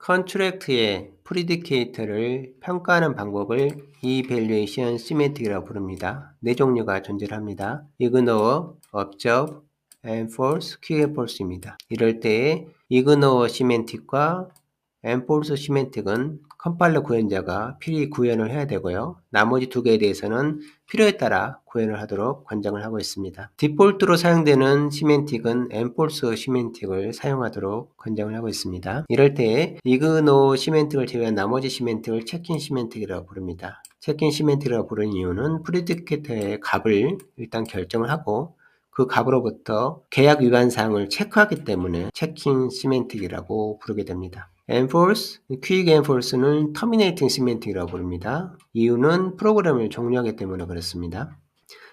컨트랙트의 프리디케이터를 평가하는 방법을 evaluation semantic이라고 부릅니다. 네 종류가 존재합니다. ignore, observe, enforce, quick enforce입니다. 이럴 때에 ignore semantic과 enforce semantic은 컴파일러 구현자가 필히 구현을 해야 되고요. 나머지 두 개에 대해서는 필요에 따라 구현을 하도록 권장을 하고 있습니다. 디폴트로 사용되는 시멘틱은 enforce 시멘틱을 사용하도록 권장을 하고 있습니다. 이럴 때 ignore 시멘틱을 제외한 나머지 시멘틱을 체크인 시멘틱이라고 부릅니다. 체크인 시멘틱이라고 부르는 이유는 프리디케이터의 값을 일단 결정을 하고 그 값으로부터 계약 위반 사항을 체크하기 때문에 체크인 시멘틱이라고 부르게 됩니다. enforce, quick enforce는 terminating semantic이라고 부릅니다. 이유는 프로그램을 종료하기 때문에 그렇습니다.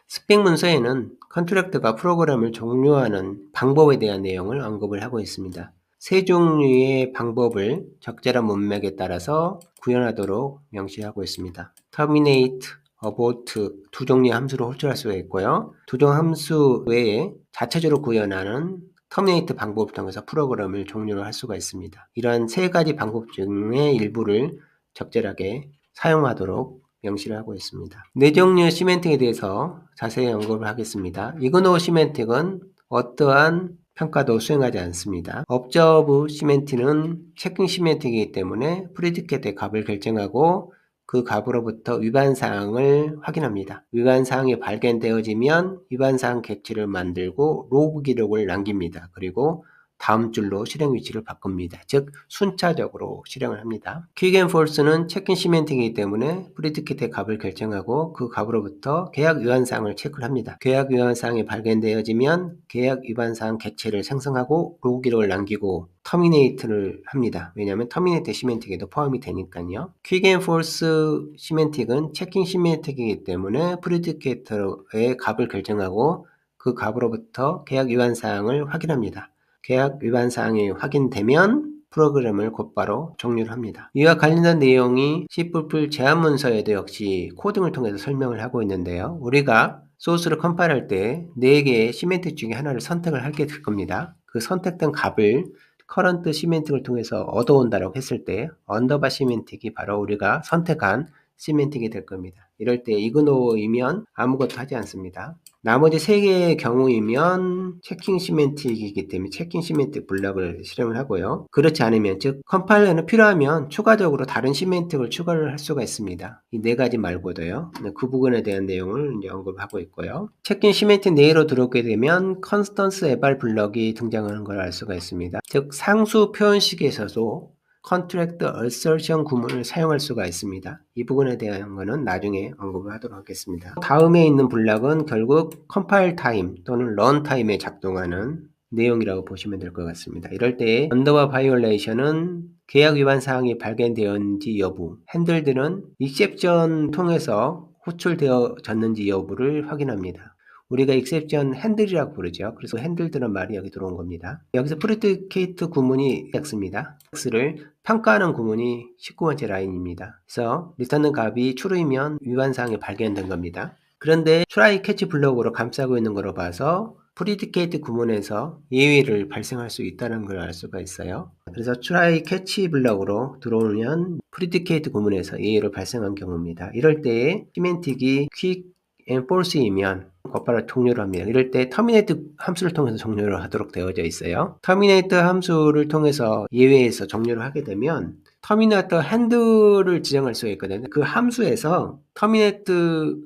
스펙 문서에는 컨트랙트가 프로그램을 종료하는 방법에 대한 내용을 언급을 하고 있습니다. 세 종류의 방법을 적절한 문맥에 따라서 구현하도록 명시하고 있습니다. terminate, abort 두 종류의 함수로 호출할 수가 있고요. 두 종류 함수 외에 자체적으로 구현하는 터미네이트 방법을 통해서 프로그램을 종료를 할 수가 있습니다. 이러한 세 가지 방법 중에 일부를 적절하게 사용하도록 명시를 하고 있습니다. 네 종류의 시멘틱에 대해서 자세히 언급을 하겠습니다. 이그노 시멘틱은 어떠한 평가도 수행하지 않습니다. observe 시멘틱은 체킹 시멘틱이기 때문에 프리디케이트의 값을 결정하고 그 값으로부터 위반 사항을 확인합니다. 위반 사항이 발견되어지면 위반 사항 객체를 만들고 로그 기록을 남깁니다. 그리고 다음 줄로 실행 위치를 바꿉니다. 즉 순차적으로 실행을 합니다. quick enforce는 체크인 시멘틱이기 때문에 프리디케이트의 값을 결정하고 그 값으로부터 계약 위반 사항을 체크를 합니다. 계약 위반 사항이 발견되어지면 계약 위반 사항 객체를 생성하고 로그 기록을 남기고 터미네이트를 합니다. 왜냐하면 터미네이트 시멘틱에도 포함이 되니까요. quick enforce 시멘틱은 체킹 시멘틱이기 때문에 프리디케이터의 값을 결정하고 그 값으로부터 계약 위반 사항을 확인합니다. 계약 위반 사항이 확인되면 프로그램을 곧바로 종료를 합니다. 이와 관련된 내용이 C++ 제한 문서에도 역시 코딩을 통해서 설명을 하고 있는데요. 우리가 소스를 컴파일할 때 4개의 시멘틱 중에 하나를 선택을 하게 될 겁니다. 그 선택된 값을 커런트 시멘틱을 통해서 얻어온다고 했을 때 언더바 시멘틱이 바로 우리가 선택한 시멘틱이 될 겁니다. 이럴 때 이그노이면 아무것도 하지 않습니다. 나머지 3개의 경우이면 체킹 시멘틱이기 때문에 체킹 시멘틱 블럭을 실행을 하고요. 그렇지 않으면 즉 컴파일러는 필요하면 추가적으로 다른 시멘틱을 추가를 할 수가 있습니다. 이 4가지 말고도요. 그 부분에 대한 내용을 이제 언급하고 있고요. 체킹 시멘틱 내로 들어오게 되면 컨스턴스 에발 블럭이 등장하는 걸 알 수가 있습니다. 즉 상수 표현식에서도 컨트랙트 어설션 구문을 사용할 수가 있습니다. 이 부분에 대한 거는 나중에 언급을 하도록 하겠습니다. 다음에 있는 블락은 결국 컴파일 타임 또는 런 타임에 작동하는 내용이라고 보시면 될 것 같습니다. 이럴 때 언더바 바이올레이션은 계약 위반 사항이 발견되었는지 여부, 핸들들은 익셉션 통해서 호출되어졌는지 여부를 확인합니다. 우리가 exception 핸들이라고 부르죠. 그래서 핸들들은 말이 여기 들어온 겁니다. 여기서 프리디케이트 구문이 X입니다. X를 평가하는 구문이 19번째 라인입니다. 그래서 리턴 값이 true이면 위반 사항이 발견된 겁니다. 그런데 try catch 블록으로 감싸고 있는 거로 봐서 프리디케이트 구문에서 예외를 발생할 수 있다는 걸 알 수가 있어요. 그래서 try catch 블록으로 들어오면 프리디케이트 구문에서 예외를 발생한 경우입니다. 이럴 때에 시멘틱이 quick enforce이면 곧바로 종료를 합니다. 이럴 때 terminate 함수를 통해서 종료를 하도록 되어져 있어요. terminate 함수를 통해서 예외에서 종료를 하게 되면 terminate handle을 지정할 수가 있거든요. 그 함수에서 terminate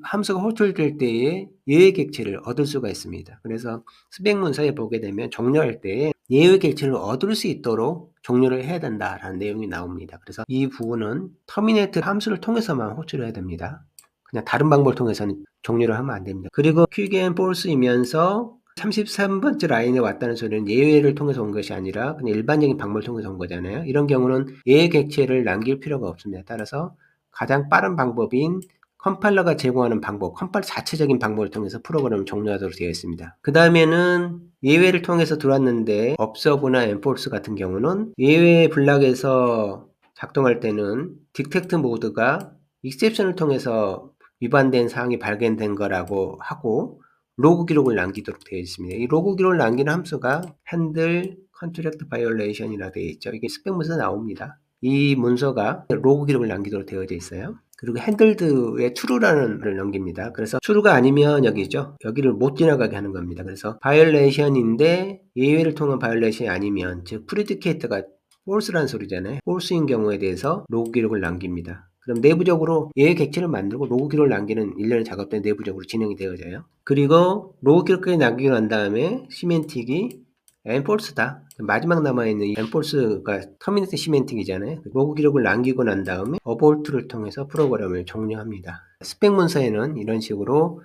함수가 호출될 때에 예외 객체를 얻을 수가 있습니다. 그래서 스펙 문서에 보게 되면 종료할 때 예외 객체를 얻을 수 있도록 종료를 해야 된다라는 내용이 나옵니다. 그래서 이 부분은 terminate 함수를 통해서만 호출을 해야 됩니다. 그냥 다른 방법을 통해서는 종료를 하면 안 됩니다. 그리고 quick and false이면서 33번째 라인에 왔다는 소리는 예외를 통해서 온 것이 아니라 그냥 일반적인 방법을 통해서 온 거잖아요. 이런 경우는 예외 객체를 남길 필요가 없습니다. 따라서 가장 빠른 방법인 컴파일러가 제공하는 방법, 컴파일러 자체적인 방법을 통해서 프로그램을 종료하도록 되어 있습니다. 그 다음에는 예외를 통해서 들어왔는데 observe나 enforce 같은 경우는 예외 블락에서 작동할 때는 detect 모드가 exception을 통해서 위반된 사항이 발견된 거라고 하고 로그 기록을 남기도록 되어 있습니다. 이 로그 기록을 남기는 함수가 handle contract violation이라고 되어 있죠. 이게 스펙 문서에 나옵니다. 이 문서가 로그 기록을 남기도록 되어져 있어요. 그리고 핸들드에 true라는 를 넘깁니다. 그래서 true가 아니면 여기죠. 여기를 못 지나가게 하는 겁니다. 그래서 violation인데 예외를 통한 violation이 아니면 즉 predicate가 false라는 소리잖아요. false인 경우에 대해서 로그 기록을 남깁니다. 그럼 내부적으로 예외 객체를 만들고 로그 기록을 남기는 일련의 작업들이 내부적으로 진행이 되어져요. 그리고 로그 기록까지 남기고 난 다음에 시멘틱이 enforce다. 마지막 남아있는 이 enforce가 터미네이트 시멘틱이잖아요. 로그 기록을 남기고 난 다음에 abort를 통해서 프로그램을 종료합니다. 스펙 문서에는 이런 식으로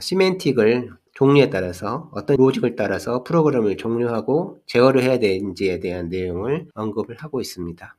시멘틱을 종류에 따라서 어떤 로직을 따라서 프로그램을 종료하고 제어를 해야 되는지에 대한 내용을 언급을 하고 있습니다.